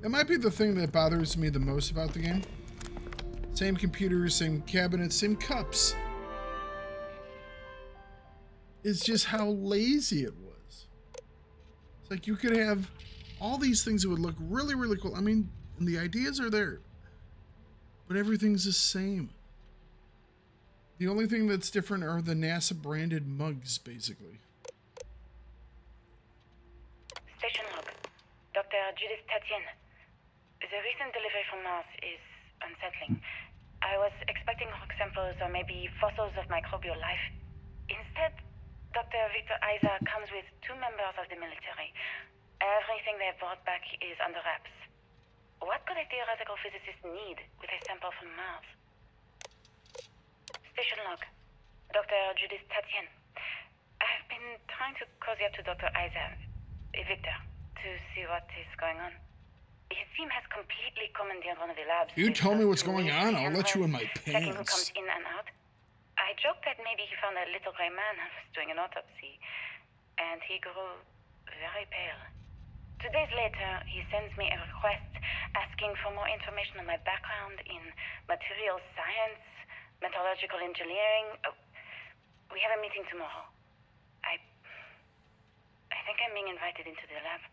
That might be the thing that bothers me the most about the game. Same computers, same cabinets, same cups. It's just how lazy it was. It's like you could have all these things that would look really, really cool. I mean, and the ideas are there, but everything's the same. The only thing that's different are the NASA branded mugs, basically. Station log. Dr. Judith Tatien. The recent delivery from Mars is unsettling. I was expecting rock samples or maybe fossils of microbial life. Instead, Dr. Victor Isa comes with 2 members of the military. Everything they brought back is under wraps. What could a theoretical physicist need with a sample from Mars? Station log. Dr. Judith Tatien. I've been trying to cozy up to Dr. Isa, Victor, to see what is going on. His team has completely commandeered one of the labs. You tell me what's going on, I'll let you in my checking who pants. comes in and out. I joked that maybe he found a little gray man and was doing an autopsy, and he grew very pale. 2 days later, he sends me a request asking for more information on my background in materials science, metallurgical engineering. Oh, we have a meeting tomorrow. I think I'm being invited into the lab.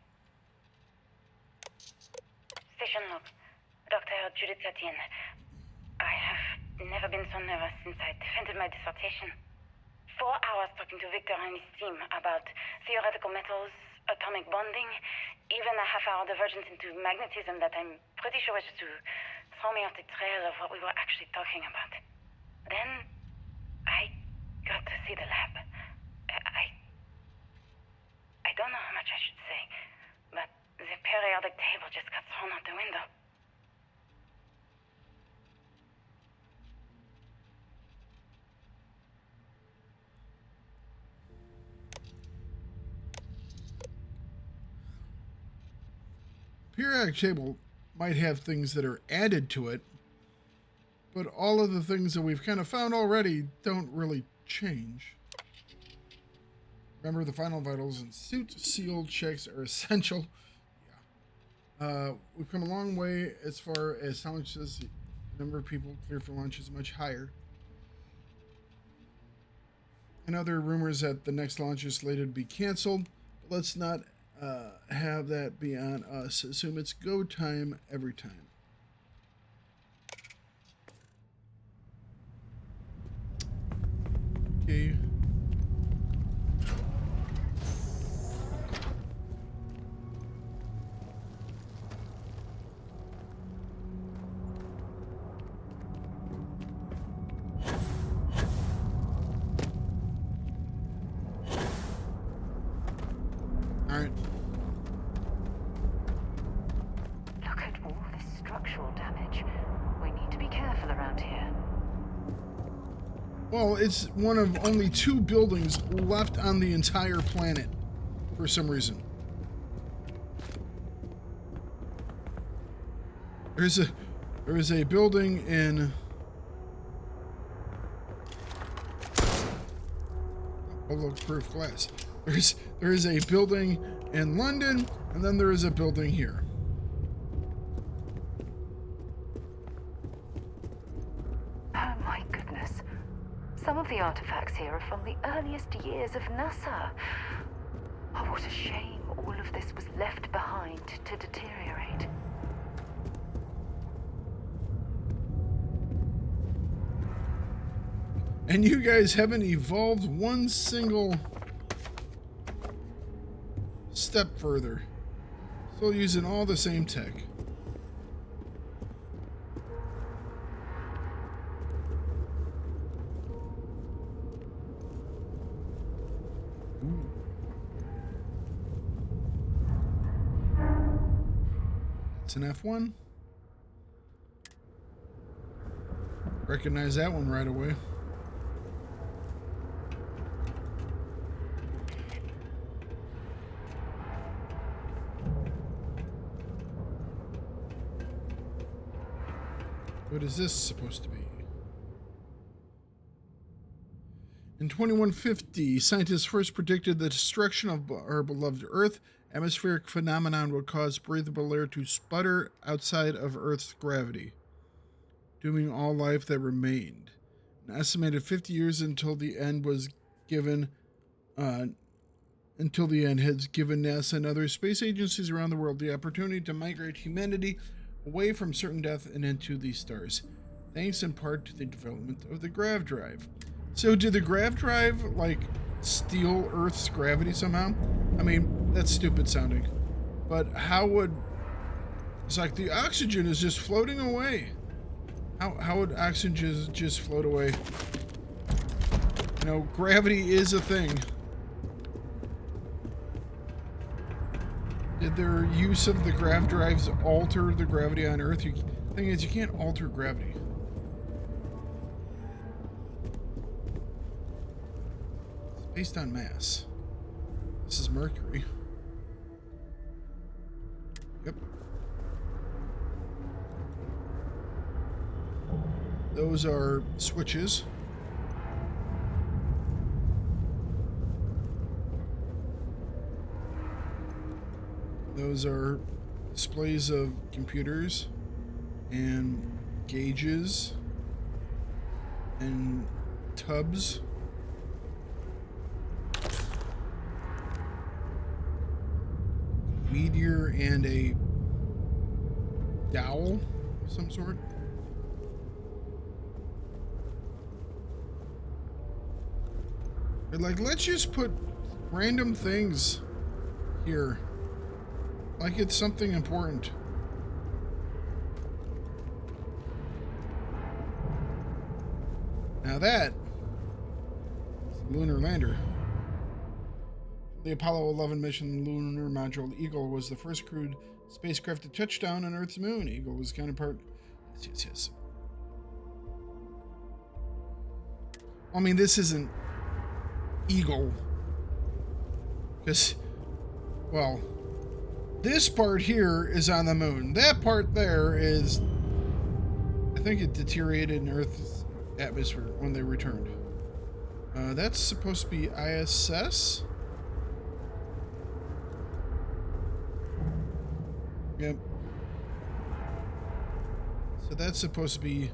Station log. Dr. Judith Tatien. I have never been so nervous since I defended my dissertation. 4 hours talking to Victor and his team about theoretical metals, atomic bonding, even a half-hour divergence into magnetism that I'm pretty sure was to throw me off the trail of what we were actually talking about. Then I got to see the lab. I don't know how much I should say, but the periodic table just got thrown out the window. Periodic table might have things that are added to it, but all of the things that we've kind of found already don't really change. Remember, the final vitals and suit seal checks are essential. Yeah. We've come a long way as far as launches. The number of people cleared for launch is much higher. And other rumors that the next launch is slated to be canceled. But let's not have that be on us. Assume it's go time every time. Okay. Alright. Look at all this structural damage. We need to be careful around here. Well, it's one of only 2 buildings left on the entire planet for some reason. There is a building in bulletproof glass. There is a building in London, and then there is a building here. Oh my goodness. Some of the artifacts here are from the earliest years of NASA. Oh, what a shame all of this was left behind to deteriorate. And you guys haven't evolved one single step further. Still using all the same tech. It's an F1. Recognize that one right away. What is this supposed to be? In 2150, scientists first predicted the destruction of our beloved Earth atmospheric phenomenon would cause breathable air to sputter outside of Earth's gravity, dooming all life that remained. An estimated 50 years until the end has given NASA and other space agencies around the world the opportunity to migrate humanity away from certain death and into the stars, thanks in part to the development of the grav drive. So did the grav drive, like, steal Earth's gravity somehow? I mean, that's stupid sounding. But how would... It's like the oxygen is just floating away. How would oxygen just float away? You know, gravity is a thing. Did their use of the grav drives alter the gravity on Earth? The thing is, you can't alter gravity. It's based on mass. This is Mercury. Yep. Those are switches. Those are displays of computers and gauges and tubs. Meteor and a dowel of some sort. They're like, let's just put random things here. Like it's something important. Now that is the lunar lander. The Apollo 11 mission lunar module Eagle was the first crewed spacecraft to touch down on Earth's moon. Eagle was counterpart. Yes. I mean, this isn't Eagle. Because, well, this part here is on the moon. That part there is, I think it deteriorated in Earth's atmosphere when they returned. That's supposed to be ISS. Yep. So that's supposed to be,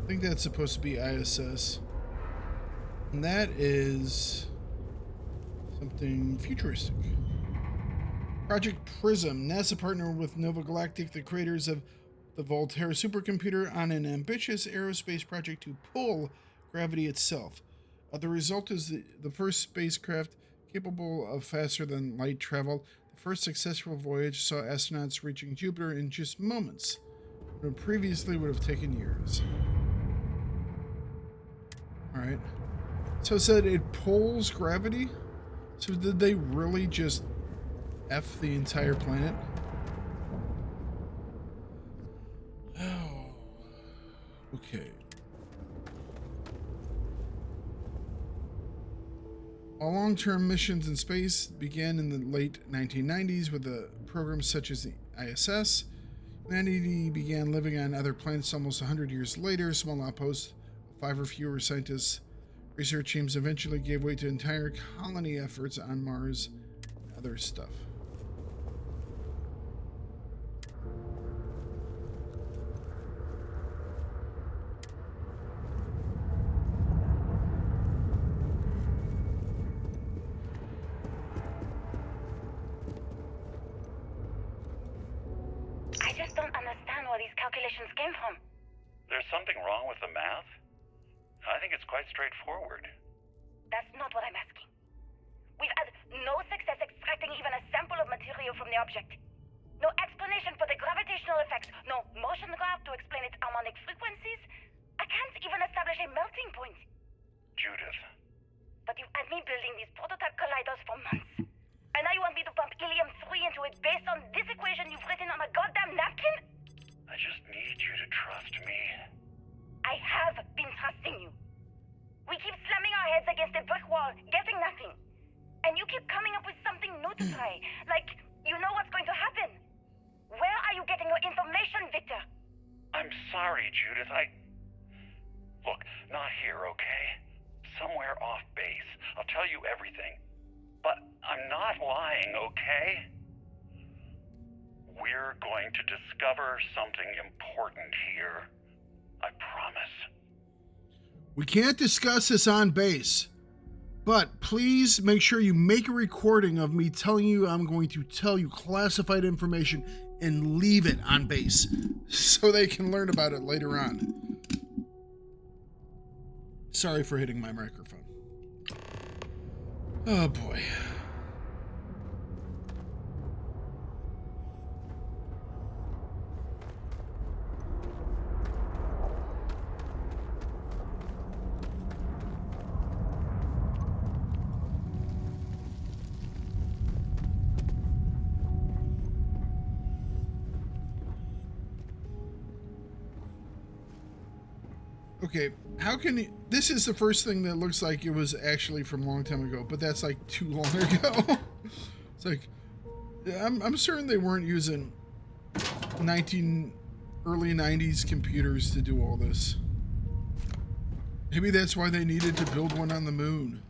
I think that's supposed to be ISS. And that is something futuristic. Project Prism. NASA partnered with Nova Galactic, the creators of the Voltaire supercomputer, on an ambitious aerospace project to pull gravity itself. The result is the first spacecraft capable of faster than light travel. The first successful voyage saw astronauts reaching Jupiter in just moments, when previously would have taken years. Alright. So it said it pulls gravity? So did they really just F the entire planet? Oh. Okay. While long-term missions in space began in the late 1990s with programs such as the ISS, humanity began living on other planets almost 100 years later. Small outposts of 5 or fewer scientists, research teams eventually gave way to entire colony efforts on Mars and other stuff. Came from. There's something wrong with the math? I think it's quite straightforward. That's not what I'm asking. We've had no success extracting even a sample of material from the object. No explanation for the gravitational effects. No motion graph to explain its harmonic frequencies. I can't even establish a melting point. Judith. But you've had me building these prototype colliders for months. And now you want me to pump helium-3 into it based on this equation you've written on a goddamn napkin? I just need you to trust me. I have been trusting you. We keep slamming our heads against a brick wall, getting nothing. And you keep coming up with something new to try. Like, you know what's going to happen. Where are you getting your information, Victor? I'm sorry, Judith. Look, not here, okay? Somewhere off base. I'll tell you everything. But I'm not lying, okay? We're going to discover something important here. I promise. We can't discuss this on base, but please make sure you make a recording of me telling you I'm going to tell you classified information and leave it on base so they can learn about it later on. Sorry for hitting my microphone. Oh boy. Okay, how can you... This is the first thing that looks like it was actually from a long time ago, but that's like too long ago. It's like, I'm certain they weren't using early 90s computers to do all this. Maybe that's why they needed to build one on the moon.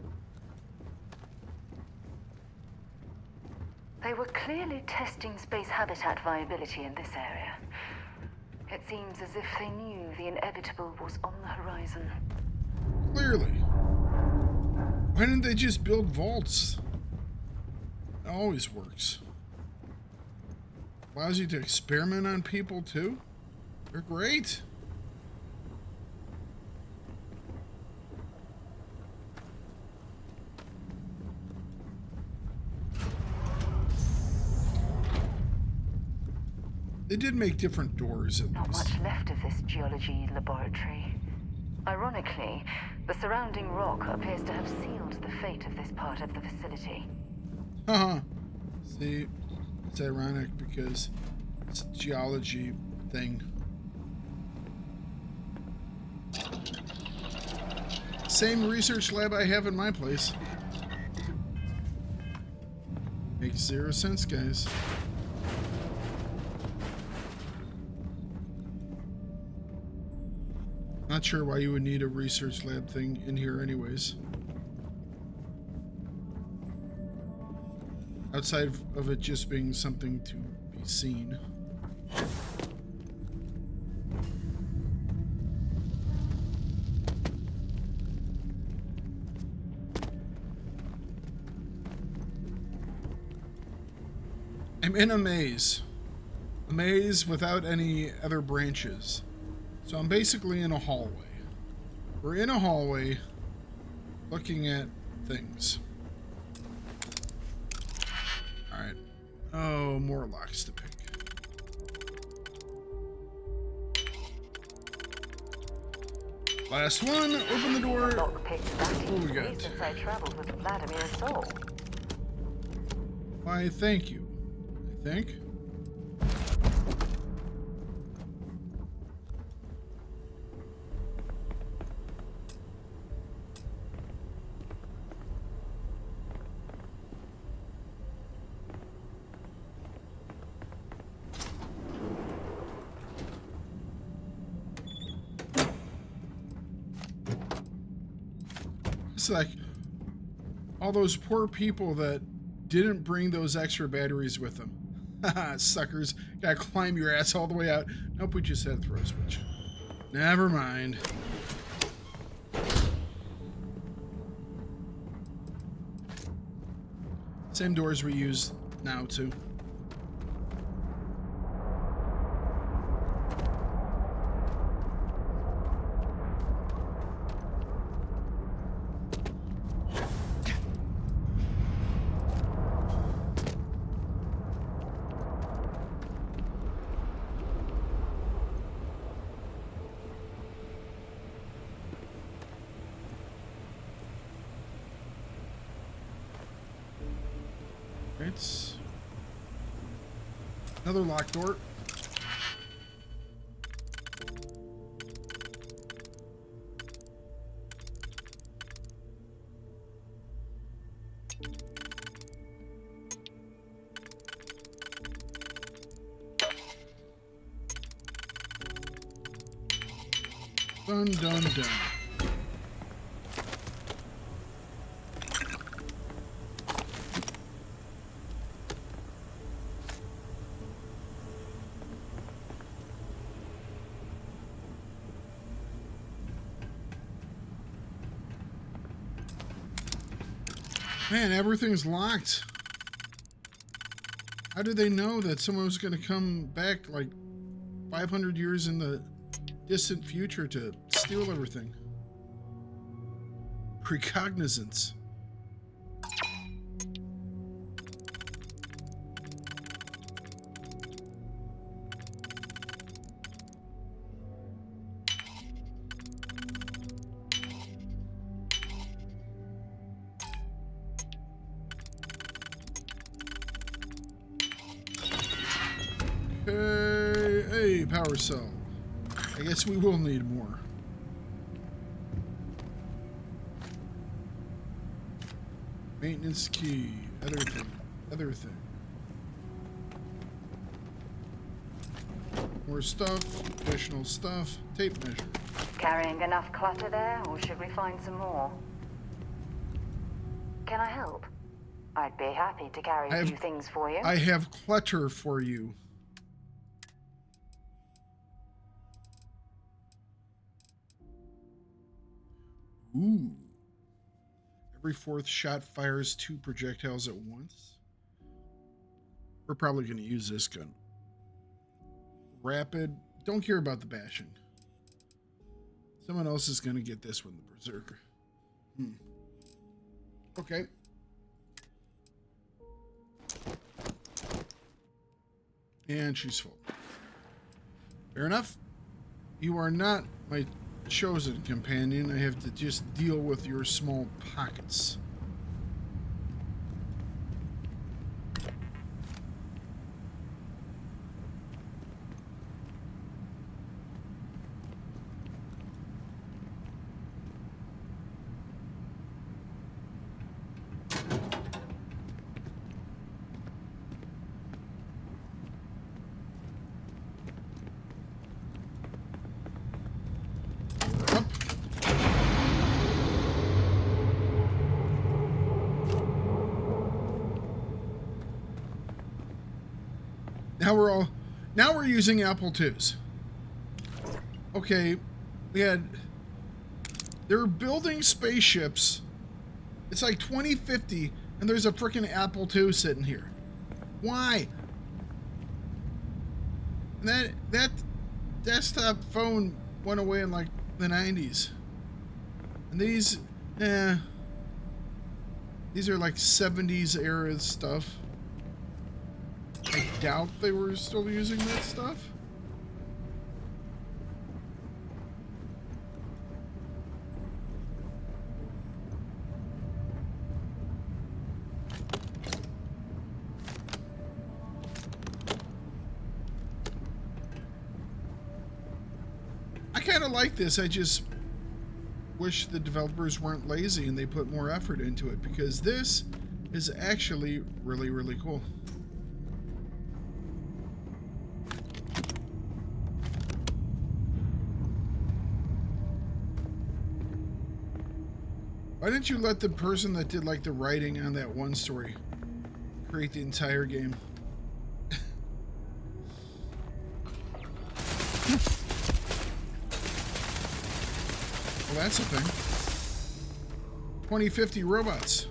They were clearly testing space habitat viability in this area. It seems as if they knew the inevitable was on the horizon. Clearly. Why didn't they just build vaults? It always works. Allows you to experiment on people too. They're great. They did make different doors at Not least. much left of this geology laboratory. Ironically, the surrounding rock appears to have sealed the fate of this part of the facility. Haha. See, it's ironic because it's a geology thing. Same research lab I have in my place. Makes zero sense, guys. Not sure why you would need a research lab thing in here anyways. Outside of it just being something to be seen. I'm in a maze. A maze without any other branches. So I'm basically in a hallway. We're in a hallway looking at things. Alright. Oh, more locks to pick. Last one. Open the door. What do we got? Since I traveled with Vladimir's soul. Why, thank you. I think. It's like all those poor people that didn't bring those extra batteries with them. Haha, suckers. Gotta climb your ass all the way out. Nope, we just had a throw switch. Never mind. Same doors we use now, too. It's another locked door. Dun dun dun. Man, everything's locked. How did they know that someone was going to come back like 500 years in the distant future to steal everything? Precognizance. Hey, power cell. I guess we will need more. Maintenance key. Other thing. More stuff. Additional stuff. Tape measure. Carrying enough clutter there, or should we find some more? Can I help? I'd be happy to carry a few things for you. I have clutter for you. Ooh. Every fourth shot fires 2 projectiles at once. We're probably going to use this gun. Rapid. Don't care about the bashing. Someone else is going to get this one, the Berserker. Okay. And she's full. Fair enough. You are not my chosen companion. I have to just deal with your small pockets. Now we're using Apple IIs. Okay, they're building spaceships. It's like 2050, and there's a frickin' Apple II sitting here. Why? And that desktop phone went away in like the 90s. And these are like 70s era stuff. I doubt they were still using that stuff. I kind of like this. I just wish the developers weren't lazy and they put more effort into it, because this is actually really, really cool. Why didn't you let the person that did like the writing on that one story create the entire game? Well, that's a thing. 2050 robots.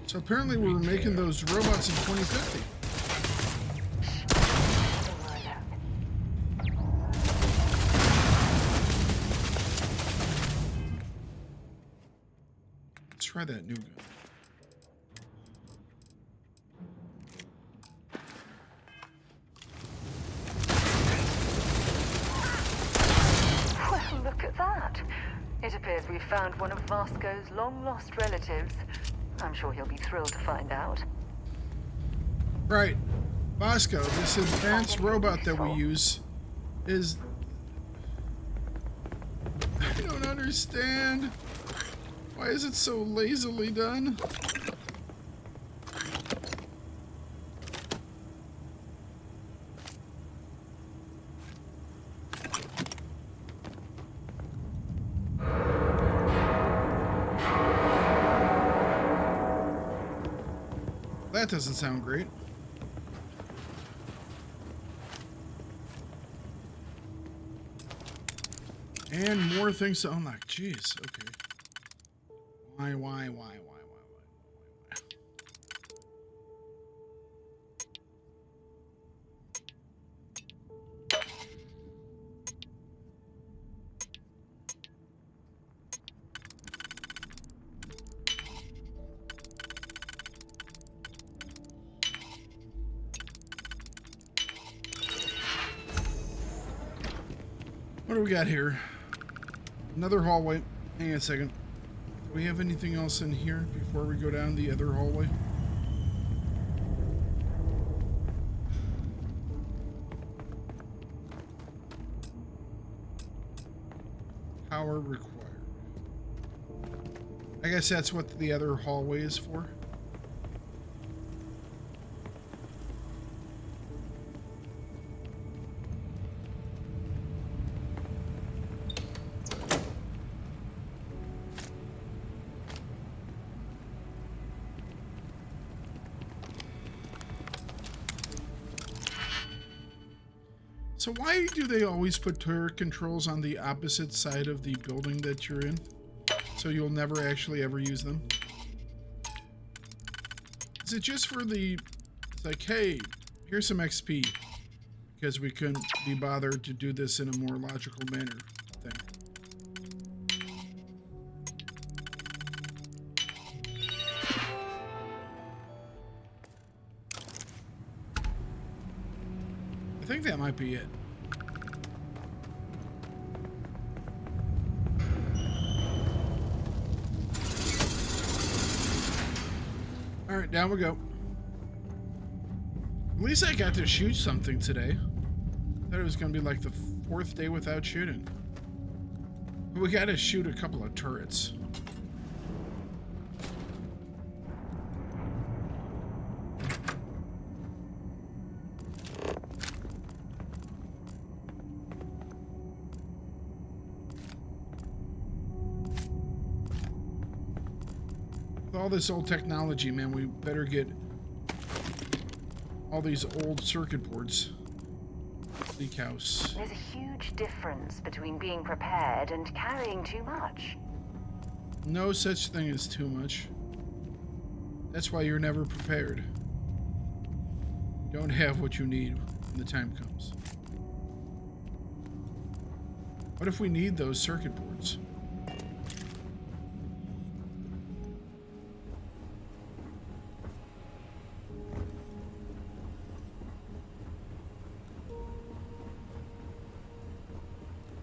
So apparently we were making those robots in 2050. Let's try that new gun. Well, look at that. It appears we've found one of Vasco's long-lost relatives. I'm sure he'll be thrilled to find out. Right. Vasco, this advanced robot that we use is... I don't understand. Why is it so lazily done? That doesn't sound great. And more things to unlock. Jeez, okay. Why? What do we got here? Another hallway. Hang on a second. Do we have anything else in here before we go down the other hallway? Power required. I guess that's what the other hallway is for. So why do they always put turret controls on the opposite side of the building that you're in? So you'll never actually ever use them? Is it just for the... It's like, hey, here's some XP. Because we couldn't be bothered to do this in a more logical manner thing. I think that might be it. All right, down we go. At least I got to shoot something today. Thought it was gonna be like the 4th day without shooting. But we gotta shoot a couple of turrets. With all this old technology, man, we better get all these old circuit boards. Leak house. There's a huge difference between being prepared and carrying too much. No such thing as too much. That's why you're never prepared. You don't have what you need when the time comes. What if we need those circuit boards?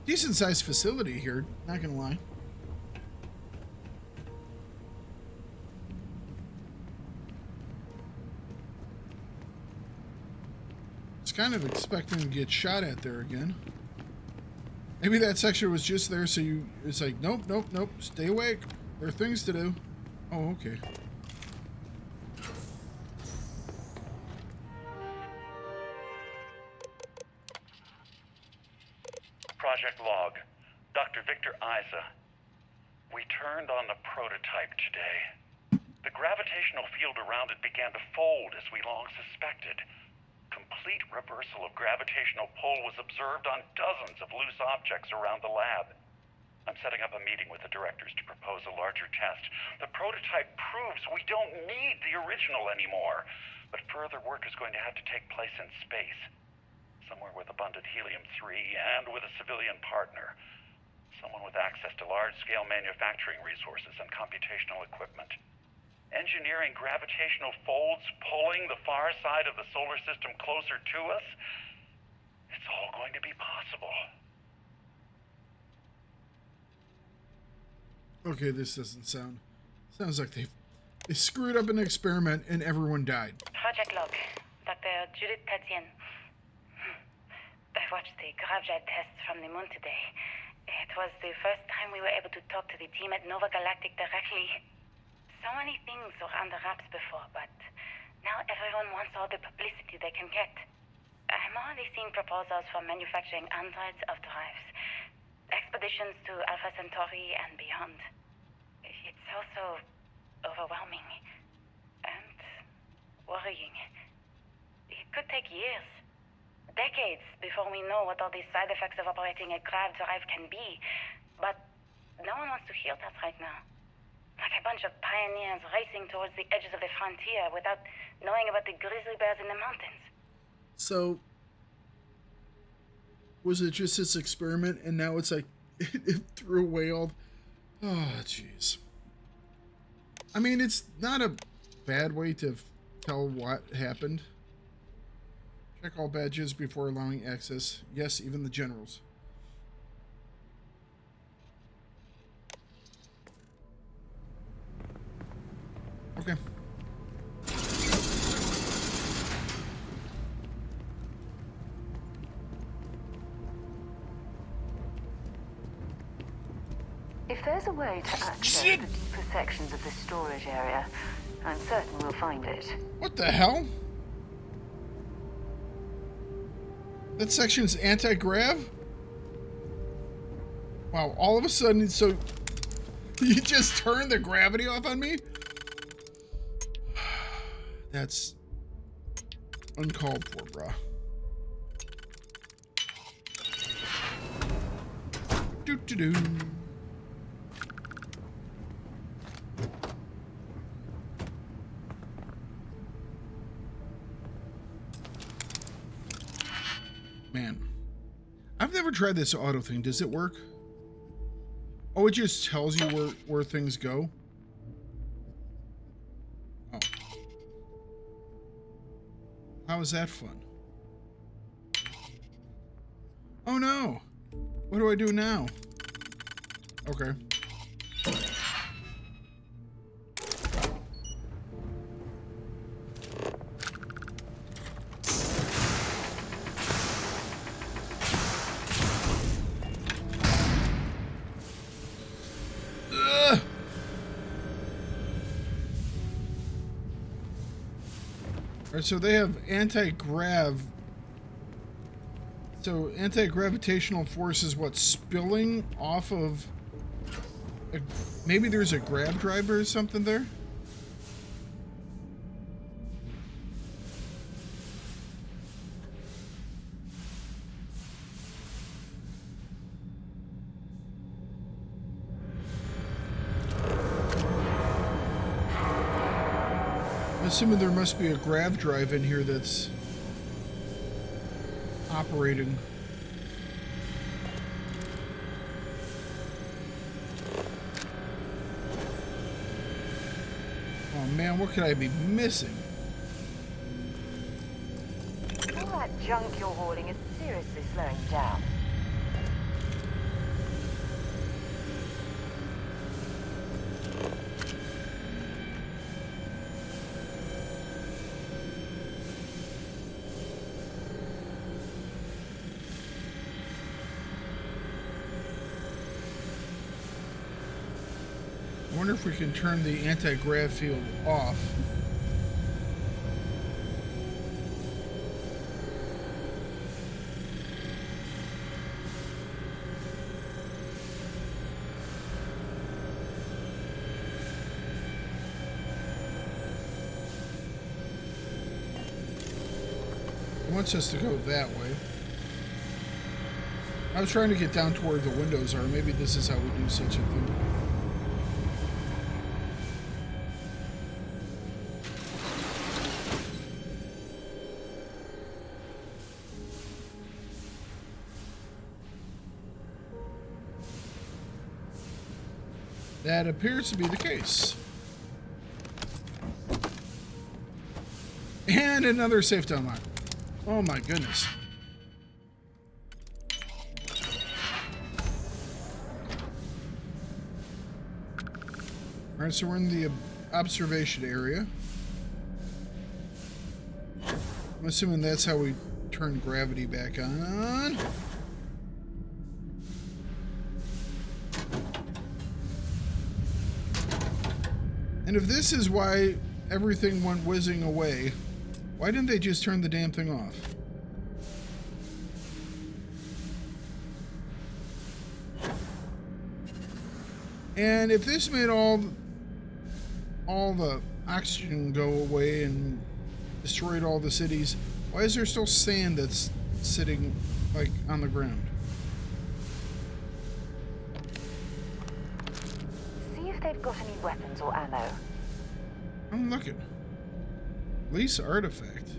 Decent sized facility here, not gonna lie. It's kind of expecting to get shot at there again. Maybe that section was just there so you, it's like, nope, stay awake. There are things to do. Oh, okay. Project log. Dr. Victor Isa. We turned on the prototype today. The gravitational field around it began to fold as we long suspected. Complete reversal of gravitational pull was observed on dozens of loose objects around the lab. I'm setting up a meeting with the directors to propose a larger test. The prototype proves we don't need the original anymore, but further work is going to have to take place in space. Somewhere with abundant helium-3 and with a civilian partner. Someone with access to large-scale manufacturing resources and computational equipment. Engineering gravitational folds, pulling the far side of the solar system closer to us. It's all going to be possible. Okay, this doesn't sound... Sounds like they screwed up an experiment and everyone died. Project log. Dr. Judith Tatien. I watched the gravjet tests from the moon today. It was the first time we were able to talk to the team at Nova Galactic directly. So many things were under wraps before, but now everyone wants all the publicity they can get. I'm already seeing proposals for manufacturing androids of drives, expeditions to Alpha Centauri and beyond. It's also overwhelming. And years. Decades before we know what all these side effects of operating a grav drive can be. But no one wants to hear that right now. Like a bunch of pioneers racing towards the edges of the frontier without knowing about the grizzly bears in the mountains. So, was it just this experiment and now it's like it threw away all... Oh, jeez. I mean, it's not a bad way to tell what happened. Check all badges before allowing access. Yes, even the generals. Okay. If there's a way to access the deeper sections of this storage area, I'm certain we'll find it. What the hell? That section's anti-grav? Wow, all of a sudden, so you just turned the gravity off on me? That's uncalled for, bruh. Doo-doo-doo. Man, I've never tried this auto thing. Does it work? Oh, it just tells you where things go? Oh. How is that fun? Oh no! What do I do now? Okay. Alright, so they have anti-grav. So anti-gravitational force is what, spilling off of... maybe there's a grav driver or something there? I'm assuming there must be a grav drive in here that's operating. Oh man, what could I be missing? All that junk you're hauling is seriously slowing you down. I wonder if we can turn the anti-grav field off. It wants us to go that way. I was trying to get down to where the windows are. Maybe this is how we do such a thing. That appears to be the case. And another safety unlock. Oh my goodness. Alright, so we're in the observation area. I'm assuming that's how we turn gravity back on. And if this is why everything went whizzing away, why didn't they just turn the damn thing off? And if this made all the oxygen go away and destroyed all the cities, Why is there still sand that's sitting, like, on the ground? See if they've got any weapons or ammo. I'm looking. Lease artifact.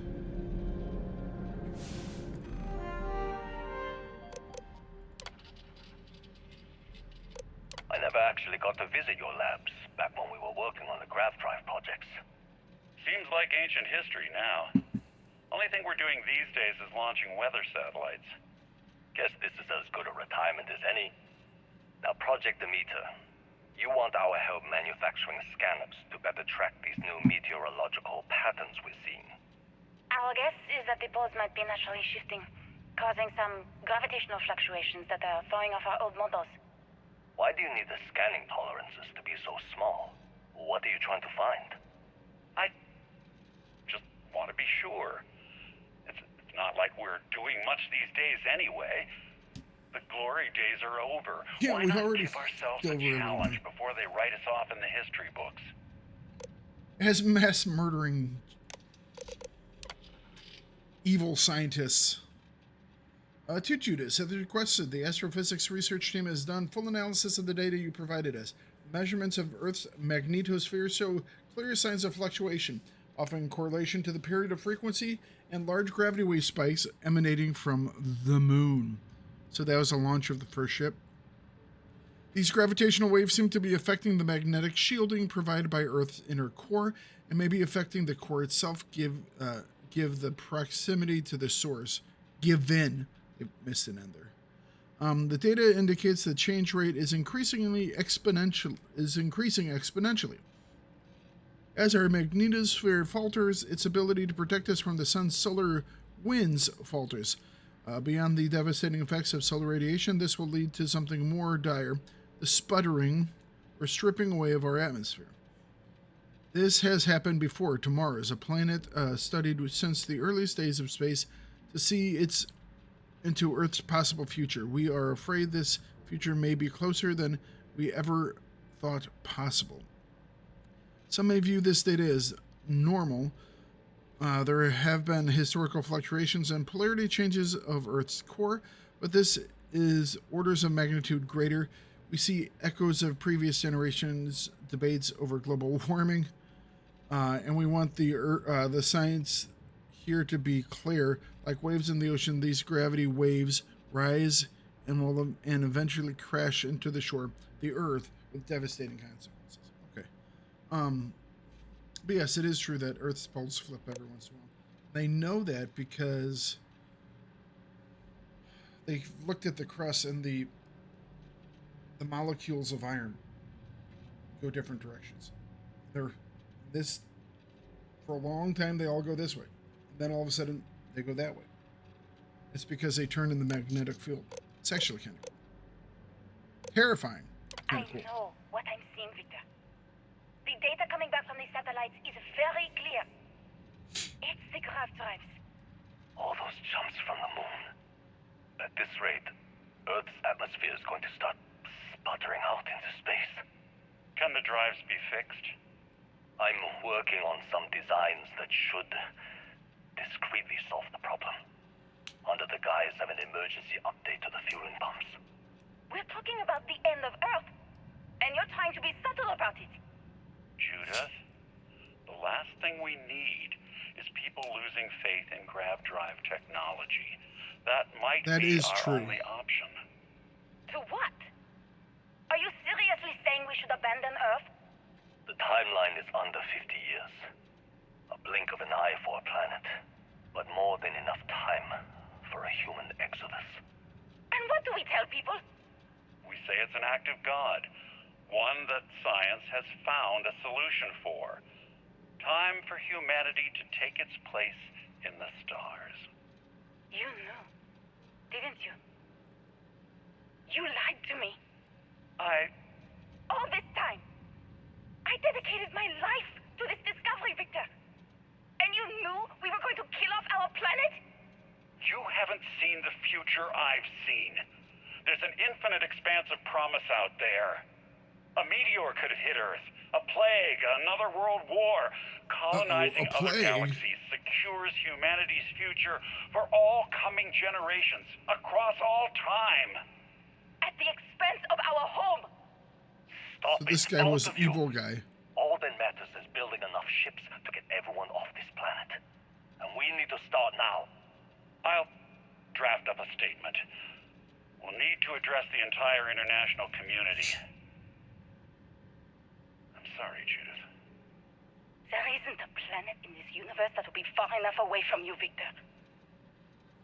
I never actually got to visit your labs back when we were working on the grav drive projects. Seems like ancient history now. Only thing we're doing these days is launching weather satellites. Guess this is as good a retirement as any. Now, Project Demeter, you want our help manufacturing scanners to better track these new meteorological patterns we're seeing. Our guess is that the poles might be naturally shifting, causing some gravitational fluctuations that are throwing off our old models. Why do you need the scanning tolerances to be so small? What are you trying to find? I just want to be sure. It's not like we're doing much these days anyway. The glory days are over. Yeah, Why we've not already give ourselves over a challenge everyone. before they write us off in the history books? As mass murdering evil scientists. To Judas, at the request of the astrophysics research team has done full analysis of the data you provided us. Measurements of Earth's magnetosphere show clear signs of fluctuation, often in correlation to the period of frequency and large gravity wave spikes emanating from the moon. So that was the launch of the first ship. These gravitational waves seem to be affecting the magnetic shielding provided by Earth's inner core and may be affecting the core itself, give the proximity to the source. Give in. It missed an end there. The data indicates the change rate is increasing exponentially. As our magnetosphere falters, its ability to protect us from the sun's solar winds falters. Beyond the devastating effects of solar radiation, this will lead to something more dire, the sputtering or stripping away of our atmosphere. This has happened before to Mars, a planet studied since the earliest days of space to see into Earth's possible future. We are afraid this future may be closer than we ever thought possible. Some may view this data as normal. There have been historical fluctuations and polarity changes of Earth's core, but this is orders of magnitude greater. We see echoes of previous generations' debates over global warming, and we want the science here to be clear. Like waves in the ocean, these gravity waves rise and eventually crash into the shore, the Earth, with devastating consequences. Okay. But yes, it is true that Earth's poles flip every once in a while. They know that because they looked at the crust and the molecules of iron go different directions. For a long time they all go this way. And then all of a sudden they go that way. It's because they turn in the magnetic field. It's actually kind of cool. Terrifying. I know what I'm seeing, Victor. The data coming back from the satellites is very clear. It's the grav drives. All those jumps from the moon. At this rate, Earth's atmosphere is going to start sputtering out into space. Can the drives be fixed? I'm working on some designs that should discreetly solve the problem, under the guise of an emergency update to the fueling pumps. We're talking about the end of Earth, and you're trying to be subtle about it. Judith, the last thing we need is people losing faith in grav drive technology. That might be our only option. To what? Are you seriously saying we should abandon Earth? The timeline is under 50 years. A blink of an eye for a planet, but more than enough time for a human exodus. And what do we tell people? We say it's an act of God, one that science has found a solution for. Time for humanity to take its place in the stars. You knew, didn't you? You lied to me. All this time, I dedicated my life to this discovery, Victor. And you knew we were going to kill off our planet? You haven't seen the future I've seen. There's an infinite expanse of promise out there. A meteor could hit Earth. A plague, another world war, colonizing other galaxies, ensures humanity's future for all coming generations across all time. At the expense of our home. Stop So this it, guy both was of you. evil guy. All that matters is building enough ships to get everyone off this planet. And we need to start now. I'll draft up a statement. We'll need to address the entire international community. I'm sorry, Judith. There isn't a planet in this universe that will be far enough away from you, Victor.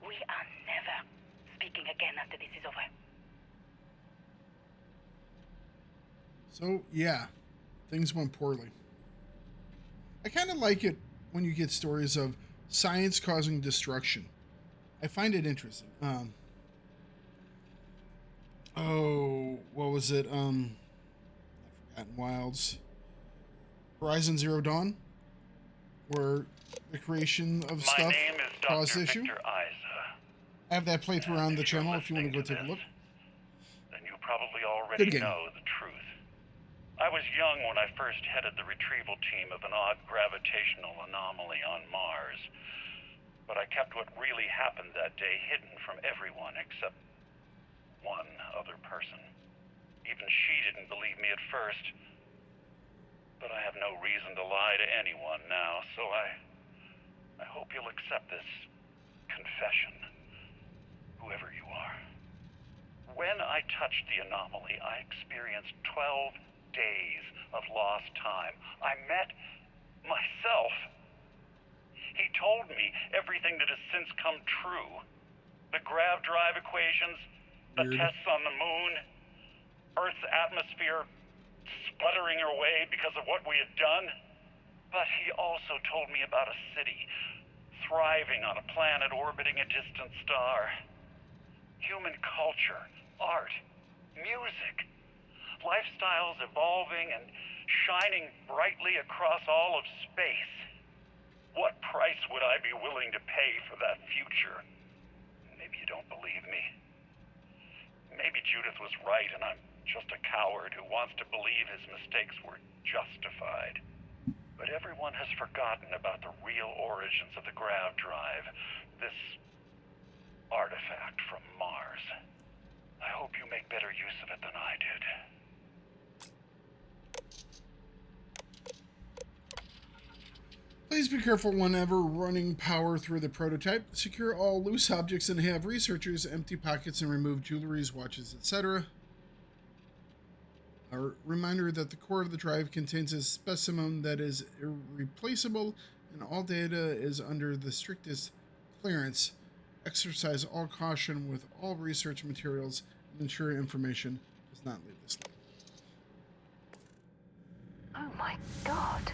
We are never speaking again after this is over. So, yeah, things went poorly. I kind of like it when you get stories of science causing destruction. I find it interesting. What was it? I've forgotten. Wilds. Horizon Zero Dawn, where the creation of My stuff name is caused Dr. issue. Victor Isa. I have that playthrough on the If you're channel if you want to go listening take a look. Then you probably already Good game. know the truth. I was young when I first headed the retrieval team of an odd gravitational anomaly on Mars. But I kept what really happened that day hidden from everyone except one other person. Even she didn't believe me at first. But I have no reason to lie to anyone now, so I hope you'll accept this confession, whoever you are. When I touched the anomaly, I experienced 12 days of lost time. I met myself. He told me everything that has since come true. The grav drive equations, the Weird. tests on the moon, Earth's atmosphere sputtering away because of what we had done. But he also told me about a city thriving on a planet orbiting a distant star. Human culture, art, music, lifestyles evolving and shining brightly across all of space. What price would I be willing to pay for that future? Maybe you don't believe me. Maybe Judith was right and I'm just a coward who wants to believe his mistakes were justified. But everyone has forgotten about the real origins of the grav drive, this artifact from Mars. I hope you make better use of it than I did. Please be careful whenever running power through the prototype. Secure all loose objects and have researchers empty pockets and remove jewelries, watches, etc. A reminder that the core of the drive contains a specimen that is irreplaceable and all data is under the strictest clearance. Exercise all caution with all research materials and ensure information does not leave this lab. Oh my god.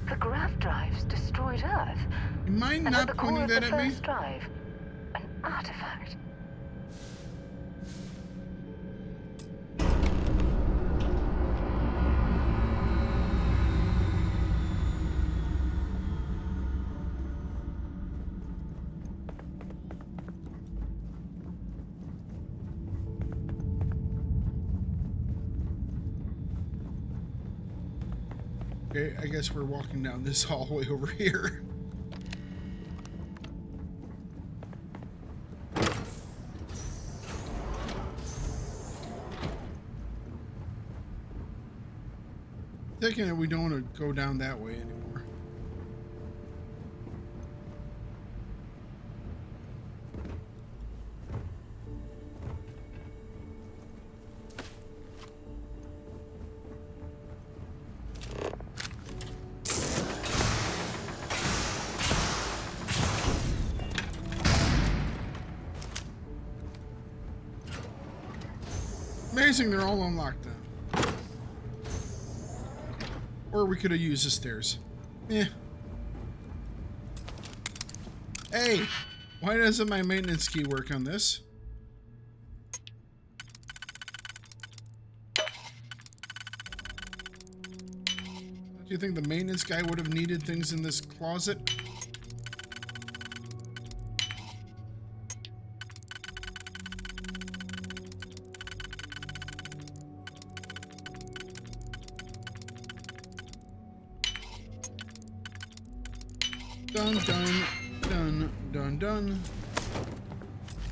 The grav drives destroyed Earth. You mind And at the not core pointing of that the at me? first drive, an artifact. Okay, I guess we're walking down this hallway over here. Taking it, we don't want to go down that way anymore. Amazing, they're all on lockdown. Or we could have used the stairs. Eh. Hey, why doesn't my maintenance key work on this? Do you think the maintenance guy would have needed things in this closet? Done, done, done, done, done.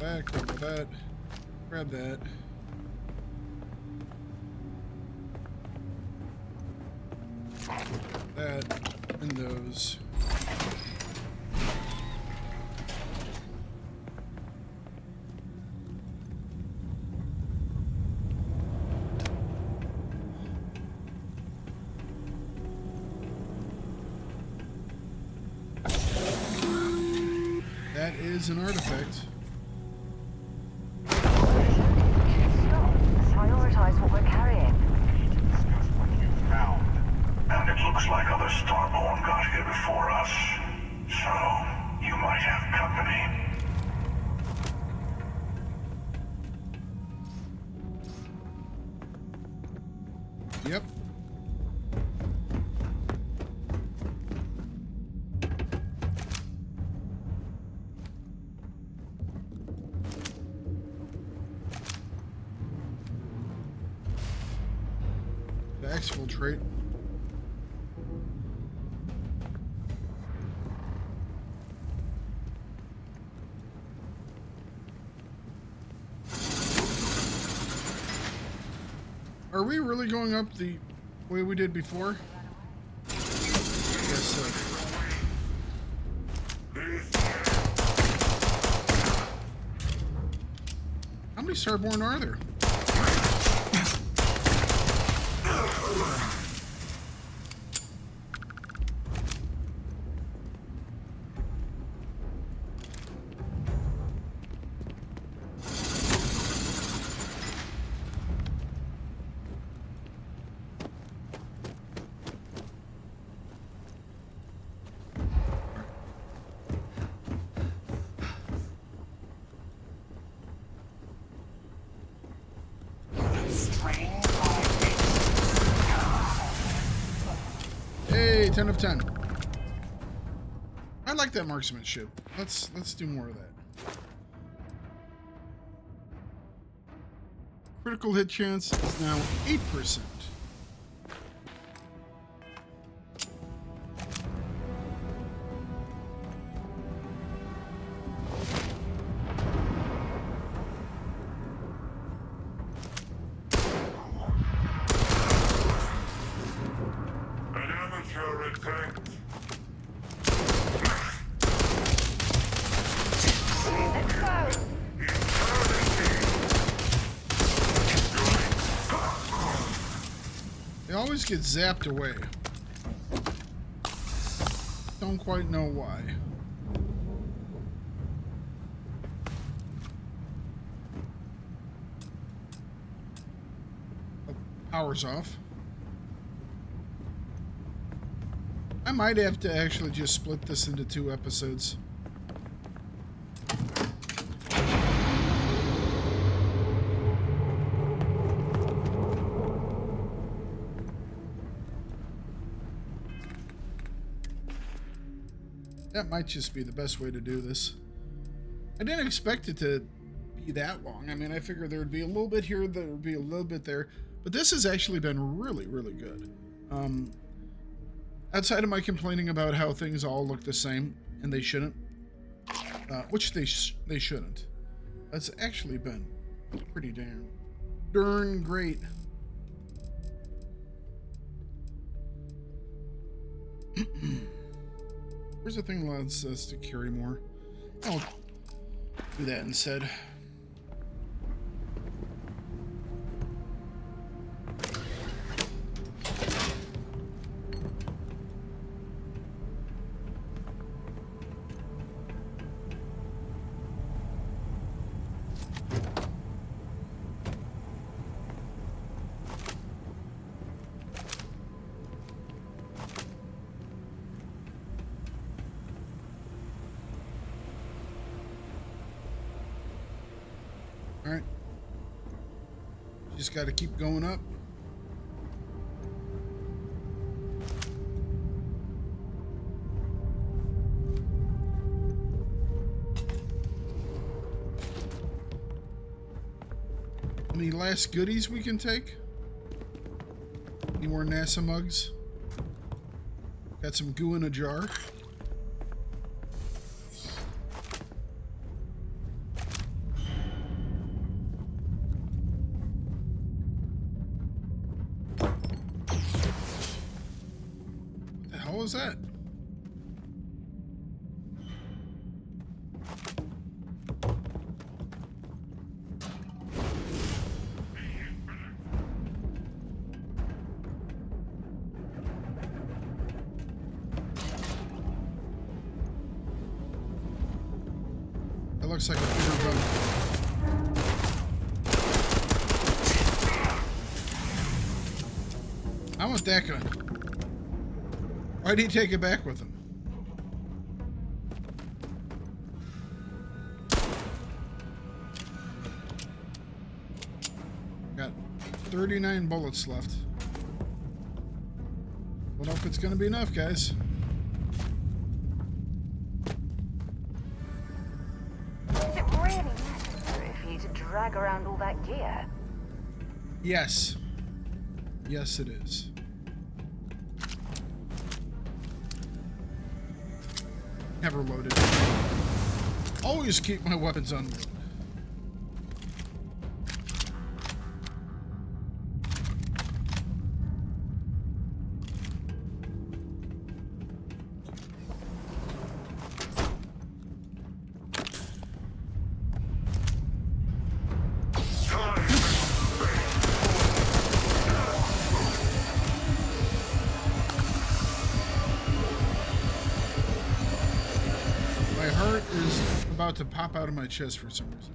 Back, grab that. Grab that. That and those. That is an artifact. Stop. Prioritize what we're carrying. Discuss what you found. And it looks like other Starborn got here before us. So, you might have company. Yep. The exfiltrate. Are we really going up the way we did before? I guess so. How many Starborn are there? Hey, 10 of 10. I like that marksmanship. Let's do more of that. Critical hit chance is now 8%. Let's go. They always get zapped away. Don't quite know why. Oh, power's off. I might have to actually just split this into 2 episodes. That might just be the best way to do this. I didn't expect it to be that long. I mean, I figured there would be a little bit here, there would be a little bit there. But this has actually been really, really good. Outside of my complaining about how things all look the same, and they shouldn't, which they shouldn't. That's actually been pretty darn great. Where's the thing that allows us to carry more? I'll do that instead. Alright. Just got to keep going up. Any last goodies we can take? Any more NASA mugs? Got some goo in a jar. was that? That looks like a bigger gun. I want that gun. Why'd he take it back with him? Got 39 bullets left. Don't know if it's gonna be enough, guys. Is it really necessary for you to drag around all that gear? Yes. Yes, it is. Never loaded. Always keep my weapons unloaded. About to pop out of my chest for some reason.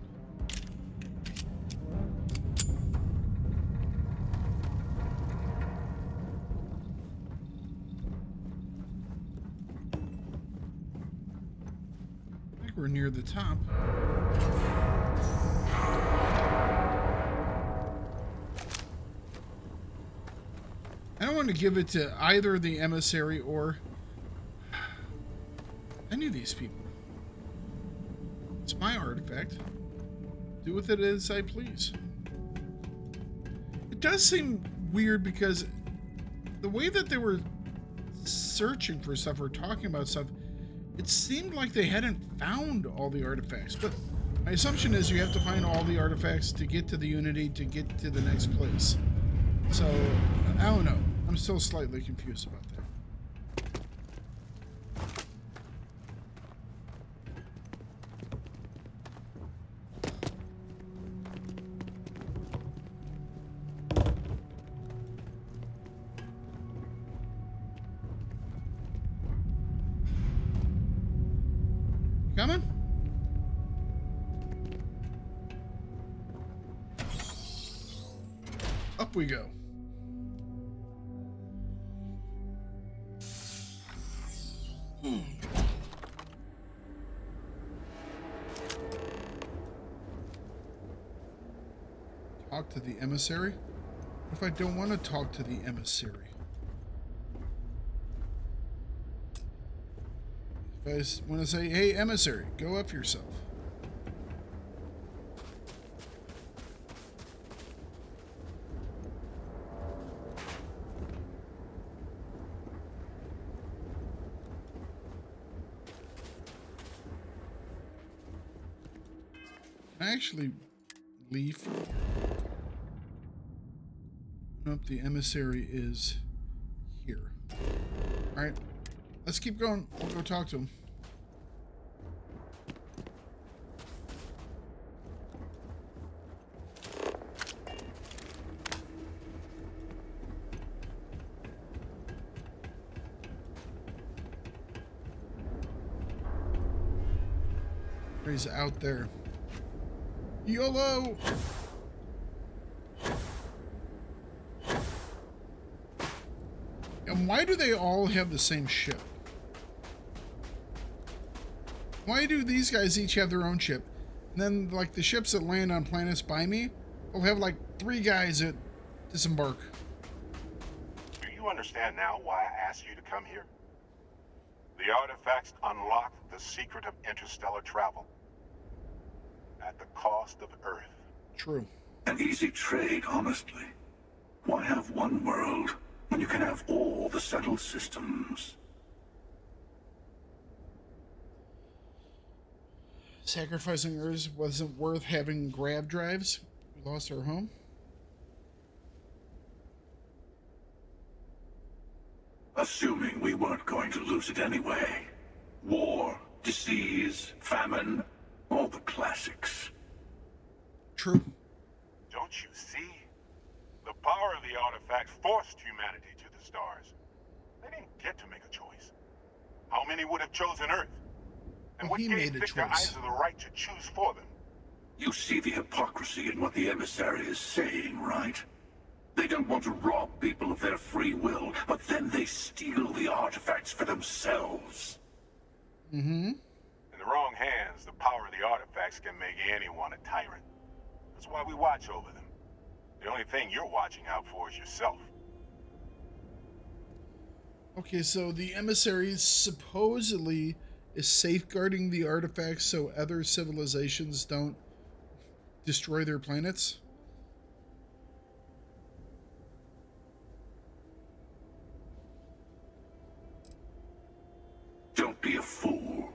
I think we're near the top. I don't want to give it to either the emissary or any of these people. It's my artifact. Do with it as I please. It does seem weird because the way that they were searching for stuff or talking about stuff, it seemed like they hadn't found all the artifacts. But my assumption is you have to find all the artifacts to get to the Unity to get to the next place. So, I don't know. I'm still slightly confused about that. Coming? Up we go. Talk to the emissary? What if I don't want to talk to the emissary? I want to say, hey, emissary, go up yourself. Can I actually leave? Nope, the emissary is here. All right, let's keep going. We'll go talk to him. He's out there. YOLO! And why do they all have the same ship? Why do these guys each have their own ship? And then, like, the ships that land on planets by me will have, like, 3 guys that disembark. Do you understand now why I asked you to come here? The artifacts unlock the secret of interstellar travel. At the cost of Earth. True. An easy trade, honestly. Why have one world when you can have all the settled systems? Sacrificing Earth wasn't worth having grav drives. We lost our home. Assuming we weren't going going to lose it anyway. War, disease, famine, all the classics. True. Don't you see? The power of the artifacts forced humanity to the stars. They didn't get to make a choice. How many would have chosen Earth? And Well, what he gave made a Victor choice. Isa the right to choose for them? You see the hypocrisy in what the emissary is saying, right? They don't want to rob people of their free will, but then they steal the artifacts for themselves. Mm-hmm. In the wrong hands, the power of the artifacts can make anyone a tyrant. That's why we watch over them. The only thing you're watching out for is yourself. Okay, so the emissary supposedly is safeguarding the artifacts so other civilizations don't destroy their planets. Don't be a fool.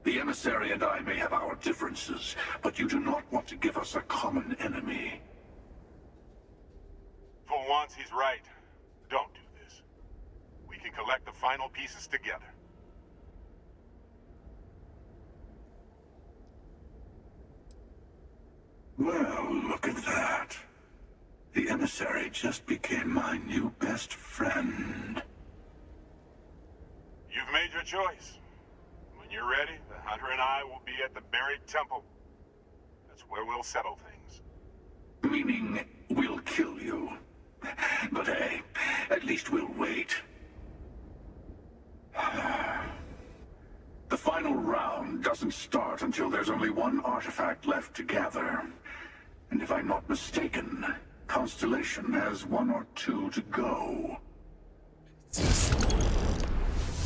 The emissary and I may have our differences, but you do not want to give us a common enemy. For once, he's right. Don't do this. We can collect the final pieces together. Well, look at that. The emissary just became my new best friend. You've made your choice. When you're ready, the Hunter and I will be at the buried temple. That's where we'll settle things. Meaning, we'll kill you. But hey, at least we'll wait. The final round doesn't start until there's only one artifact left to gather. And if I'm not mistaken, Constellation has one or two to go.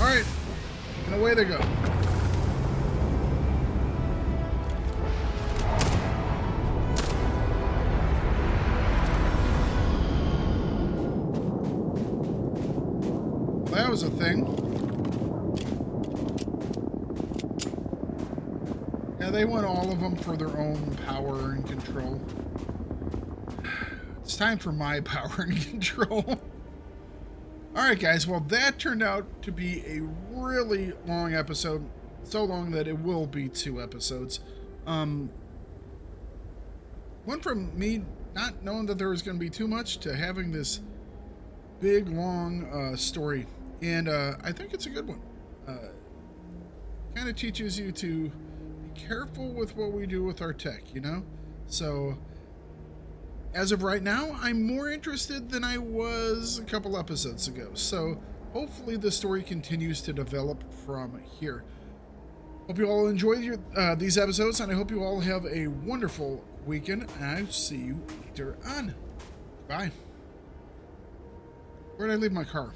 All right, and away they go. That was a thing. Yeah, they want all of them for their own power and control. It's time for my power and control. Alright guys, well that turned out to be a really long episode. So long that it will be 2 episodes. One from me not knowing that there was going to be too much to having this big long story. And I think it's a good one. Kind of teaches you to be careful with what we do with our tech, you know? So as of right now, I'm more interested than I was a couple episodes ago. So hopefully the story continues to develop from here. Hope you all enjoyed these episodes, and I hope you all have a wonderful weekend. And I'll see you later on. Bye. Where did I leave my car?